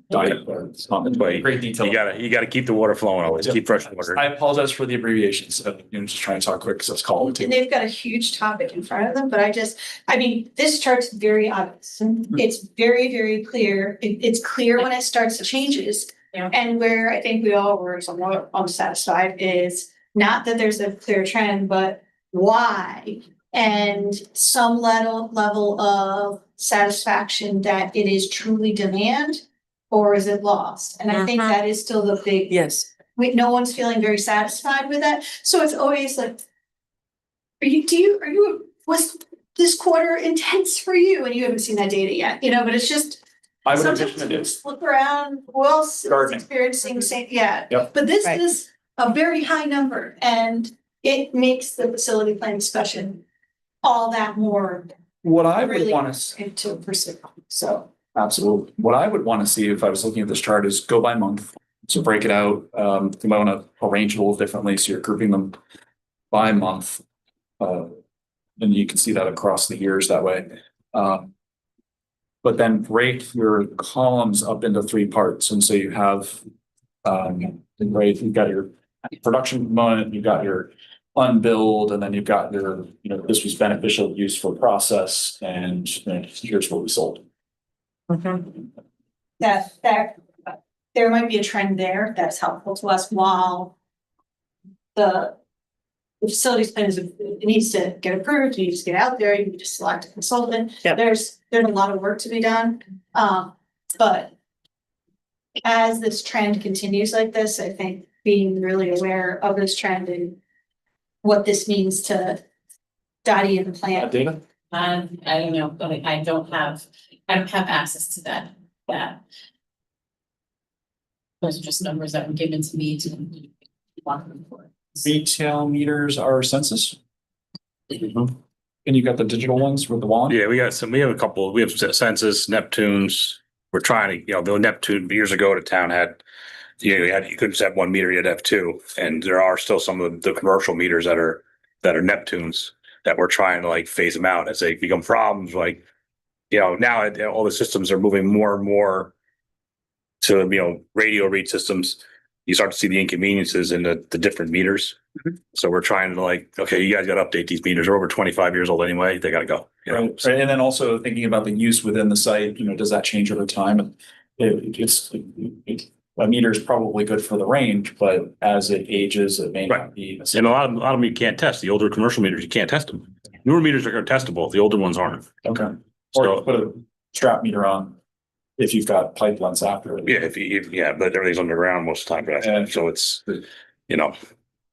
Diet, it's not That's why in great detail. You gotta keep the water flowing always. Keep fresh water. I apologize for the abbreviations. Just trying to talk quick because that's called. And they've got a huge topic in front of them, but this chart's very obvious. It's very, very clear. It's clear when it starts to changes. Yeah. And where I think we all were somewhat unsatisfied is not that there's a clear trend, but why? And some level of satisfaction that it is truly demand, or is it lost? And I think that is still the big. Yes. No one's feeling very satisfied with that. So it's always like, was this quarter intense for you? And you haven't seen that data yet, but it's just. I would Sometimes envision it is. Look around, who else is Gardening. experiencing the same, yeah. Yep. But this Right. is a very high number, and it makes the facility plan discussion all that more What I would really want to, into pursuit, so. absolutely, what I would want to see if I was looking at this chart is go by month. So break it out, you might want to arrange it a little differently, so you're grouping them by month. And you can see that across the years that way. But then break your columns up into 3 parts. And so you have, right, you've got your production component, you've got your unbilled, and then you've got your, this was beneficial use for process, and here's what we sold. That there might be a trend there that's helpful to us while the facilities plan it needs to get approved, you need to get out there, you need to select a consultant. Yep. There's a lot of work to be done. But as this trend continues like this, I think being really aware of this trend and what this means to Dottie and the plan. Data? I don't know, but I don't have access to that. Those are just numbers that were given to me to walk them for. Retail meters are census. And you got the digital ones with the wand? Yeah, we have a couple, we have Census, Neptunes. We're trying to, the Neptune years ago, the town had, you couldn't just have 1 meter, you'd have 2. And there are still some of the commercial meters that are that are Neptunes that we're trying to like phase them out as they become problems. Like, now all the systems are moving more and more to, radio read systems. You start to see the inconveniences in the different meters. So we're trying to like, okay, you guys got to update these meters. They're over 25 years old anyway. They got to go. Right. So- And then also thinking about the use within the site, does that change over time? And a meter is probably good for the range, but as it ages, it may not be. And a lot of them you can't test. The older commercial meters, you can't test them. Newer meters are testable. The older ones aren't. Okay. Or So- you put a strap meter on if you've got pipelines after it. Yeah, but everything's underground most of the time. Yeah. So it's, The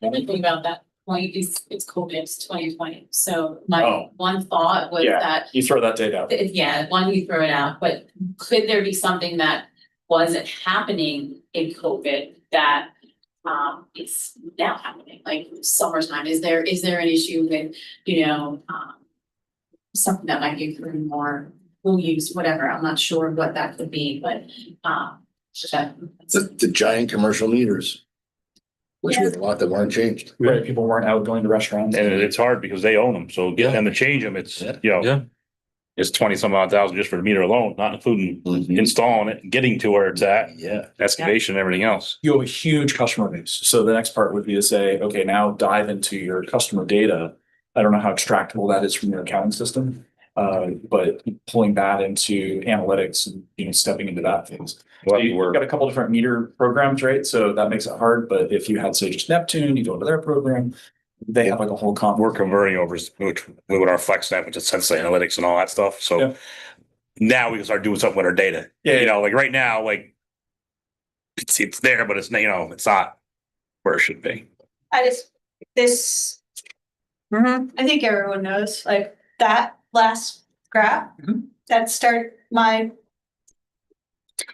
other thing about that point is it's COVID, it's 2020. So my Oh. one thought was Yeah. that, You throw that data out. yeah, why don't you throw it out? But could there be something that wasn't happening in COVID that is now happening, like summertime? Is there an issue with, something that might be through more full use, whatever? I'm not sure what that could be, but The giant commercial meters. Which was a lot that weren't changed. Right, people weren't out going to restaurants. and it's hard because they own them. So getting them to change them, it's, Yeah. it's 20 some odd thousand just for the meter alone, not including Mhm. installing it, getting to where it's at, Yeah. excavation and everything else. You have a huge customer base. So the next part would be to say, okay, now dive into your customer data. I don't know how extractable that is from your accounting system. But pulling that into analytics and, stepping into that phase. Well, You've got a couple different meter programs, right? So that makes it hard, but if you had, say, just Neptune, you go into their program, they have like a whole We're converting over with our FlexNet, which is Sensei Analytics and all that stuff. So Yeah. now we can start doing something with our data. Yeah. Like right now, like it's there, but it's it's not where it should be. This, Mhm. I think everyone knows, like that last graph, that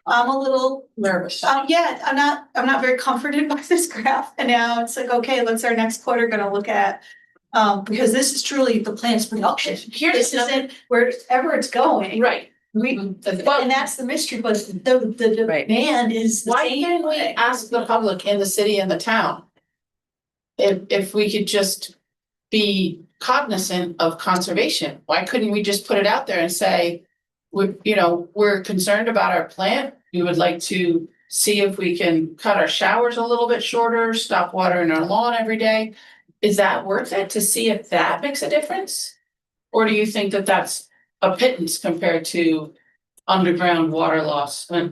I'm a little, Nervous. yeah, I'm not very comforted by this graph. And now it's like, okay, what's our next quarter gonna look at? Because this is truly the plant's production. Here's This isn't wherever it's going. right. And But that's the mystery, but the Right. demand is the Why same. can't we ask the public in the city and the town? If we could just be cognizant of conservation, why couldn't we just put it out there and say, we're concerned about our plant. We would like to see if we can cut our showers a little bit shorter, stop watering our lawn every day. Is that worth it to see if that makes a difference? Or do you think that that's a pittance compared to underground water loss? I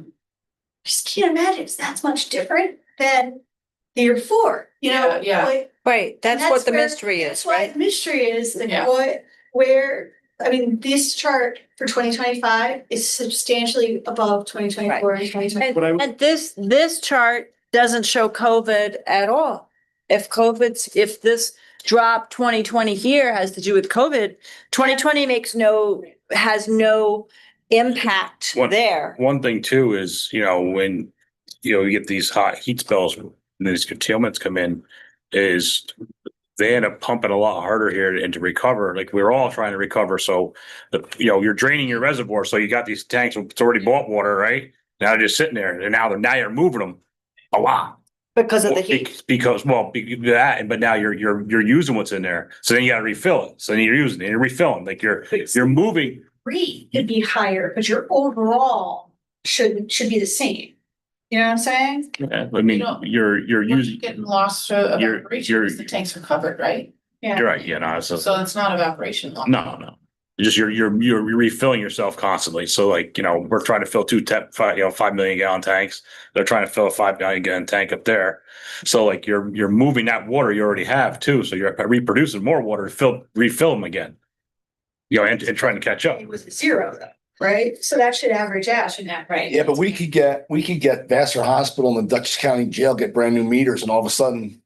just can't imagine it's that much different than the year before, Yeah, yeah. like, Right, that's and what the where- mystery is, That's what right? the mystery is, like Yeah. this chart for 2025 is substantially above 2024 and 2020. And, and this chart doesn't show COVID at all. If this drop 2020 here has to do with COVID, 2020 has no impact One- there. One thing too is, when, you get these hot heat spells and these curtailments come in, is they end up pumping a lot harder here and to recover. Like we're all trying to recover. So you're draining your reservoir. So you got these tanks with it's already bought water, right? Now they're just sitting there and now you're moving them a lot. Because of the heat. But now you're using what's in there. So then you gotta refill it. So then you're using it, you're refilling, like you're moving. Rate could be higher, but your overall should be the same. You know what I'm saying? I mean, You know, you're You're using, getting lost to You're- evaporation because the tanks are covered, right? Yeah. you're right, yeah, no, it's So it's not evaporation loss. no. You're refilling yourself constantly. So like, we're trying to fill 5 million gallon tanks. They're trying to fill a 5 million gallon tank up there. So like you're moving that water you already have too. So you're reproducing more water to refill them again. And trying to catch up. It was 0 though, right? So that should average out. Right. Yeah, but we could get Vassar Hospital and the Dutchess County Jail get brand new meters and all of a sudden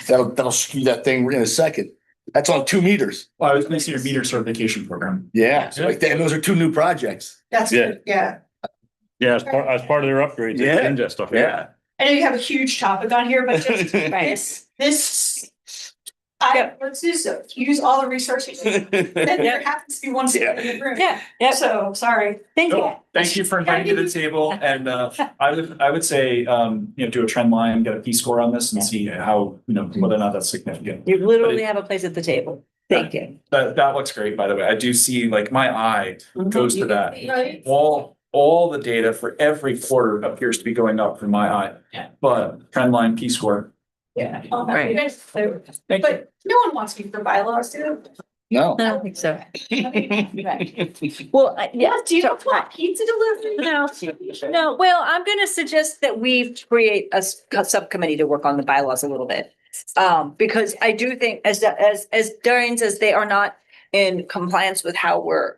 that'll skew that thing in a second. That's on 2 meters. Well, I was missing your meter certification program. Yeah, so and those are 2 new projects. That's Yeah. good, yeah. Yeah, as part of their upgrades, they Yeah. change that stuff. Yeah. I know you have a huge topic on here, but just Right. this Let's do so. Use all the resources. And there happens to be one sitting in the room. Yeah, So, sorry. thank you. No, thank you for inviting me to the table, and I would say, do a trend line, get a P-score on this and see how, whether or not that's significant. You literally have a place at the table. Thank you. That looks great, by the way. I do see, like, my eye goes to that. Right. All the data for every quarter appears to be going up for my eye. Yeah. But trend line P-score. Yeah. Right. Thank you. But no one wants me for bylaws, do No. I don't think so. Right. Well, yeah. Do you so- want pizza delivery? No, well, I'm gonna suggest that we create a subcommittee to work on the bylaws a little bit. Because I do think as Darian says, they are not in compliance with how we're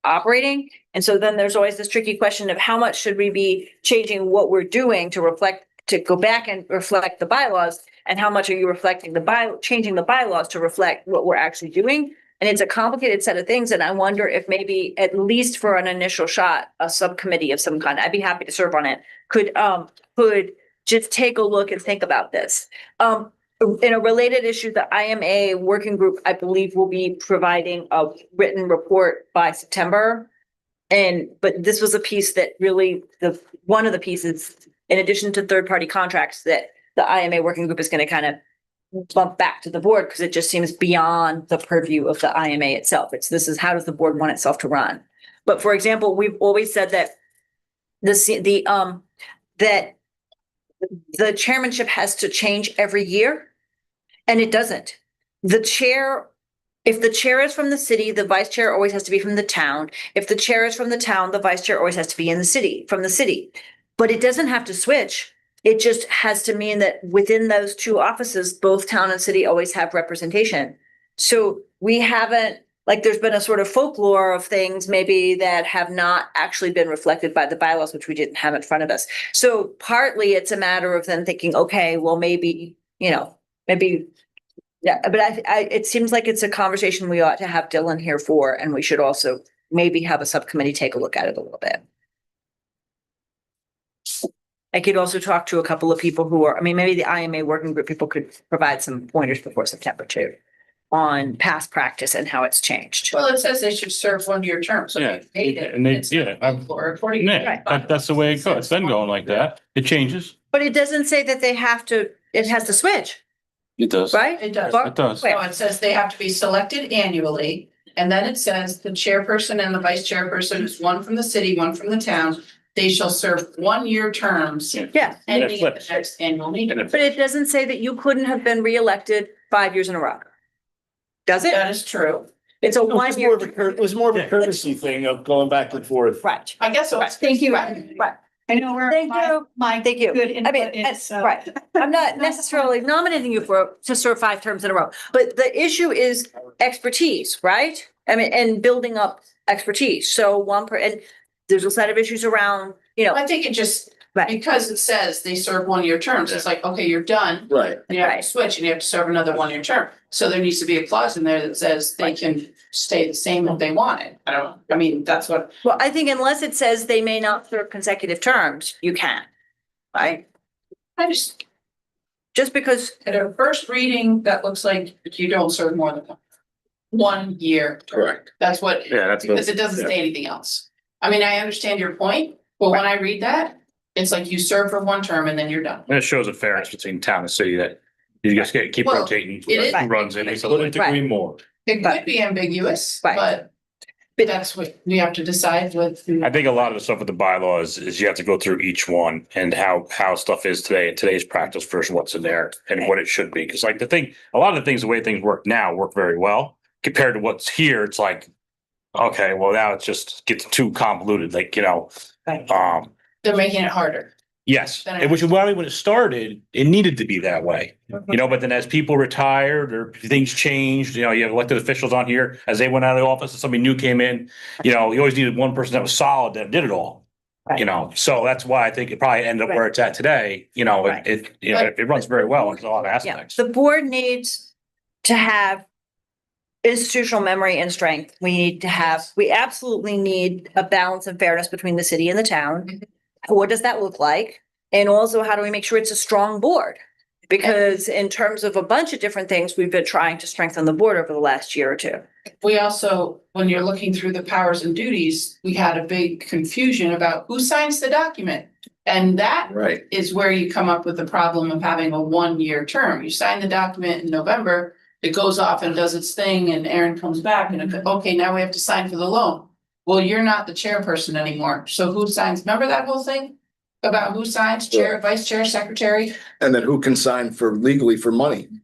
operating. And so then there's always this tricky question of how much should we be changing what we're doing to reflect, to go back and reflect the bylaws? And how much are you reflecting changing the bylaws to reflect what we're actually doing? And it's a complicated set of things. And I wonder if maybe, at least for an initial shot, a subcommittee of some kind, I'd be happy to serve on it, could just take a look and think about this. In a related issue, the IMA working group, I believe, will be providing a written report by September. But this was a piece that really, one of the pieces, in addition to third-party contracts, that the IMA working group is going to kind of bump back to the board because it just seems beyond the purview of the IMA itself. This is how does the board want itself to run? But for example, we've always said that that the chairmanship has to change every year, and it doesn't. If the chair is from the city, the vice chair always has to be from the town. If the chair is from the town, the vice chair always has to be from the city. But it doesn't have to switch. It just has to mean that within those two offices, both town and city always have representation. So we haven't, like, there's been a sort of folklore of things maybe that have not actually been reflected by the bylaws, which we didn't have in front of us. So partly it's a matter of then thinking, okay, well, maybe, yeah, but it seems like it's a conversation we ought to have Dylan here for, and we should also maybe have a subcommittee take a look at it a little bit. I could also talk to a couple of people maybe the IMA working group people could provide some pointers before September too, on past practice and how it's changed. Well, it says they should serve 1-year terms. So Yeah, they made it. and they- It's yeah, I'm- for according. Yeah, that's the way it goes. It's been going like that. It changes. But it doesn't say that it has to switch, It does. right? It does. It does. So it says they have to be selected annually, and then it says the chairperson and the vice chairperson is one from the city, one from the town. They shall serve 1-year terms Yeah, ending at flips. the next annual meeting. And but it doesn't say that you couldn't have been reelected 5 years in a row. Does it? That is true. It's a It was 1 year. more of it was more of a courtesy thing of going back and forth. Right, I guess so. Right. Thank you. right. I know where Thank you. my Thank you. good I mean, input is, so. right. I'm not necessarily nominating you to serve 5 terms in a row, but the issue is expertise, right? I mean, and building up expertise. So and there's a set of issues around, I think it just, Right. because it says they serve 1-year terms, it's like, okay, you're done. Right. And you have Right. to switch and you have to serve another 1-year term. So there needs to be a clause in there that says they can stay the same if they want it. That's what, well, I think unless it says they may not serve consecutive terms, you can, right? I just, Just because, at a first reading, that looks like you don't serve more than 1 year. Correct. That's what, Yeah, that's. because it doesn't say anything else. I understand your point, but when I read that, it's like you serve for 1 term and then you're done. And it shows a fairness between town and city that you just keep Well, rotating it is- who runs in. Couldn't agree more. It could be ambiguous, Right. but that's what you have to decide with. I think a lot of the stuff with the bylaws is you have to go through each one and how stuff is today and today's practice versus what's in there and what it should be. Cause like a lot of the things, the way things work now work very well compared to what's here. It's like, okay, well now it just gets too convoluted. Like, right. They're making it harder. yes, which is why when it started, it needed to be that way. But then as people retired or things changed, you have elected officials on here, as they went out of the office and somebody new came in, you always needed one person that was solid that did it all. Right. So that's why I think it probably ended up where it's at today, Right. it runs very well in a lot of Yeah, aspects. the board needs to have institutional memory and strength. We absolutely need a balance and fairness between the city and the town. What does that look like? And also, how do we make sure it's a strong board? Because in terms of a bunch of different things, we've been trying to strengthen the board over the last year or two. We also, when you're looking through the powers and duties, we had a big confusion about who signs the document. And that Right. is where you come up with the problem of having a 1-year term. You sign the document in November, it goes off and does its thing, and Aaron comes back and, okay, now we have to sign for the loan. Well, you're not the chairperson anymore, so who signs? Remember that whole thing? About who signs, chair, vice chair, secretary? And then who can sign for legally for money? You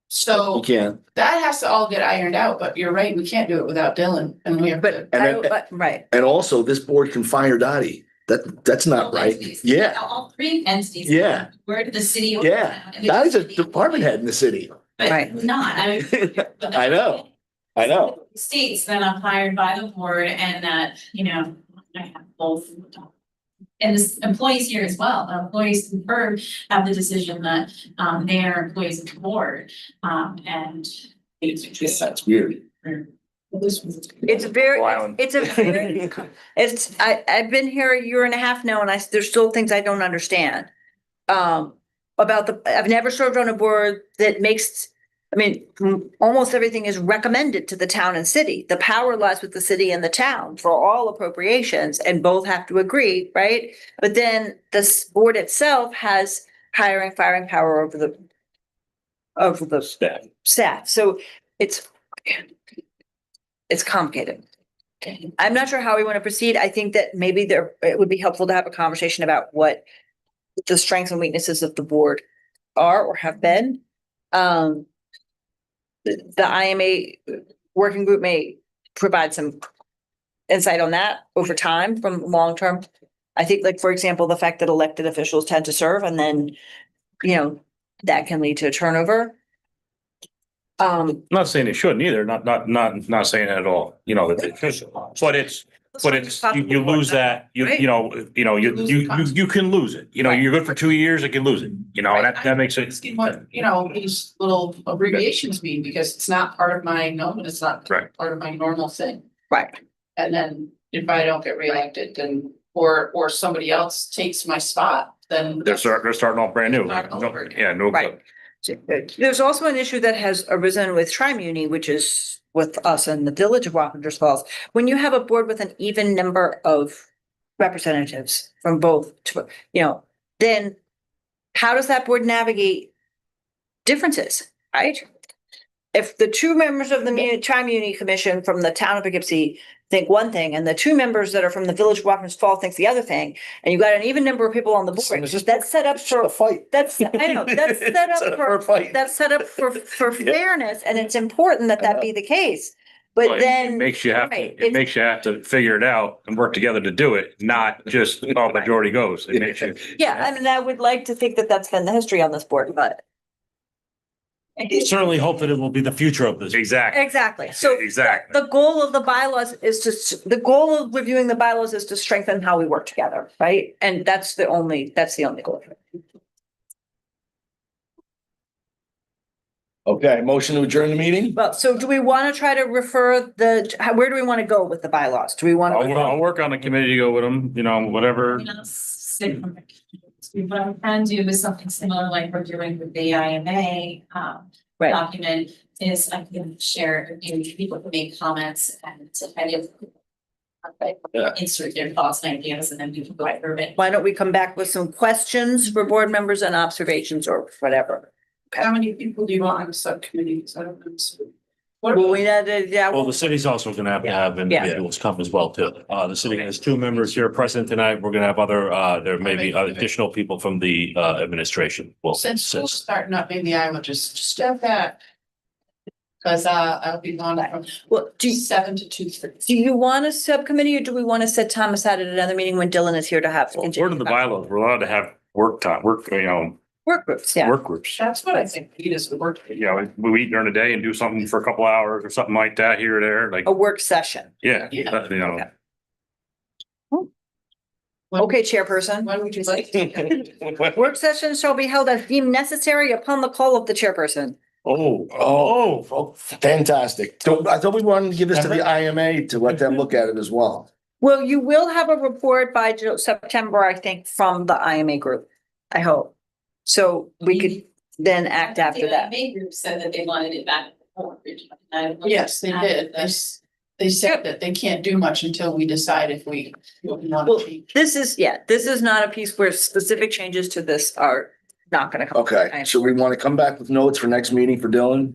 So can't. that has to all get ironed out, but you're right, we can't do it without Dylan, and we have to. And then- Right. And also, this board can fire Dottie. That's not right. Yeah, All three entities. Yeah. Where the city. yeah. Dottie's a department head in the city. Right. But not, I mean. I know. I know. States that I'm hired by the board and that, you know, I have both. And this employees here as well, employees confirmed have the decision that they are employees of the board, and. That's weird. It's very, Wild. it's a very, I've been here a year and a half now and there's still things I don't understand. I've never served on a board that makes, I mean, almost everything is recommended to the town and city. The power lies with the city and the town for all appropriations and both have to agree, right? But then this board itself has hiring, firing power over the staff. So it's complicated. I'm not sure how we want to proceed. I think that maybe it would be helpful to have a conversation about what the strengths and weaknesses of the board are or have been. The IMA working group may provide some insight on that over time from long term. I think, like, for example, the fact that elected officials tend to serve and then, you know, that can lead to a turnover. Not saying they shouldn't either, not saying that at all, you know, that they should, but it's, you lose that, you know, you can lose it, you know, you're good for 2 years, you can lose it, you know, and that makes it. Asking what, you know, these little abbreviations mean, because it's not part of my normal, it's not Right. part of my normal thing. Right. And then if I don't get reelected, then, or somebody else takes my spot, then. They're starting off brand new. Starting all over again. Yeah, no. Right. There's also an issue that has arisen with Tri-Muni, which is with us in the village of Wappingers Falls. When you have a board with an even number of representatives from both, you know, then how does that board navigate differences, right? If the two members of the Tri-Muni Commission from the town of Poughkeepsie think one thing, and the two members that are from the village of Wappingers Falls thinks the other thing, and you got an even number of people on the board, that's set up for a fight. That's, I know, that's set up for, a fight. that's set up for fairness, and it's important that that be the case. Well, But it then. makes you have right, to, it makes you have to figure it out and work together to do it, not just, oh, majority goes. It makes you. Yeah, I mean, I would like to think that that's been the history on this board, but. Certainly hope that it will be the future of this. Exactly. Exactly, so. Exactly. The goal of the bylaws is the goal of reviewing the bylaws is to strengthen how we work together, right? And that's the only goal. Okay, motion to adjourn the meeting? Well, so do we want to try to refer where do we want to go with the bylaws? Do we want I'll to? work on the committee to go with them, you know, whatever. You know, what I'm trying to do is something similar like we're doing with the IMA Right. document is I can share, you know, people can make comments and to kind of Yeah. insert their thoughts and ideas and then we can go through it. Why don't we come back with some questions for board members and observations or whatever? How many people do you want on the subcommittees? I don't know. What Well, we had to, yeah. Well, the city's also gonna have to have individuals come as well too. The city has 2 members here present tonight. We're gonna have other, there may be additional people from the administration. Well, Since school's starting up, maybe I would just have that. Cause I'll be gone from Well, do 7 to 2:30. you want a subcommittee or do we want to set Thomas out at another meeting when Dylan is here to have? According to the bylaws, we're allowed to have work time, you know, Work groups, yeah. work groups. That's what I think we need is the work. You know, we meet during the day and do something for a couple hours or something like that here or there, like, A work session. yeah, Yeah. you know. Okay, chairperson. When would you like? Work sessions shall be held as deemed necessary upon the call of the chairperson. Oh, fantastic. So I thought we wanted to give this to the IMA to let them look at it as well. Well, you will have a report by September, I think, from the IMA group, I hope. So we could, then act after that. The AMA group said that they wanted it back. Yes, they did. They said that they can't do much until we decide if we want Well, to change. this is not a piece where specific changes to this are not gonna come. Okay, so we want to come back with notes for next meeting for Dylan?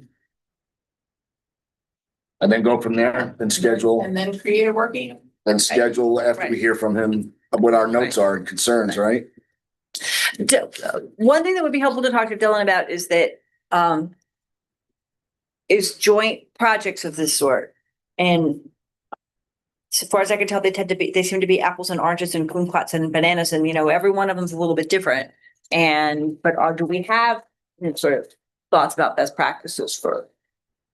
And then go from there, then schedule, And then create a working. then schedule after we hear from him what our notes are and concerns, right? One thing that would be helpful to talk to Dylan about is that, is joint projects of this sort. And so far as I can tell, they seem to be apples and oranges and kumquats and bananas, and, you know, every one of them is a little bit different. But do we have sort of thoughts about best practices for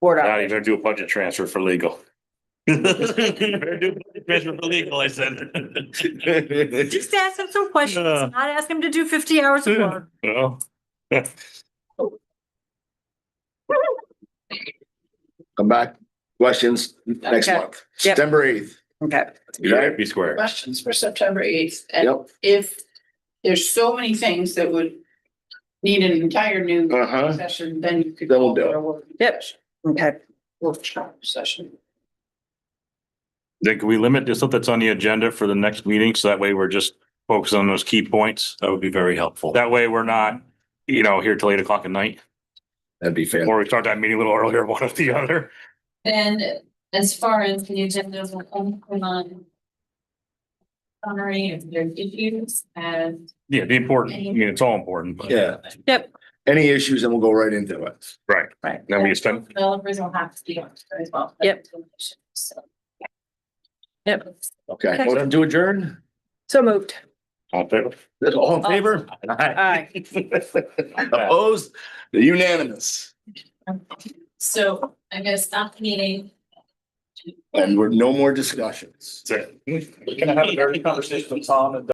board Now you operations? better do a budget transfer for legal. Better do budget for legal, I said. Just ask him some questions, Yeah. not ask him to do 50 hours of work. Well, Come back, questions next Okay. month, Yep. September 8th. Okay. be square. Questions for September 8th. And Yep. if there's so many things that would need an entire new Uh-huh. session, then you could. Then we'll go do for it. a working Yep. session, Okay. Workshop session. Then can we limit just stuff that's on the agenda for the next meeting? So that way we're just focused on those key points. That would be very helpful. That way we're not, here till 8 o'clock at night, That'd be fair. or we start that meeting a little earlier, one or the other. And as far as the agenda, we'll put on summary of their issues and. Yeah, the important, it's all important, but. Yeah. Yep. Any issues, and we'll go right into it. Right. Right. Then we spend, Developers will have to be on it as well. Yep. So. Yep. Okay, Okay. motion to adjourn? So moved. all in favor? All in favor? Aye. Opposed? Unanimous. So I'm gonna stop the meeting. And we're no more discussions. That's it. We're gonna have a very conversation with Tom and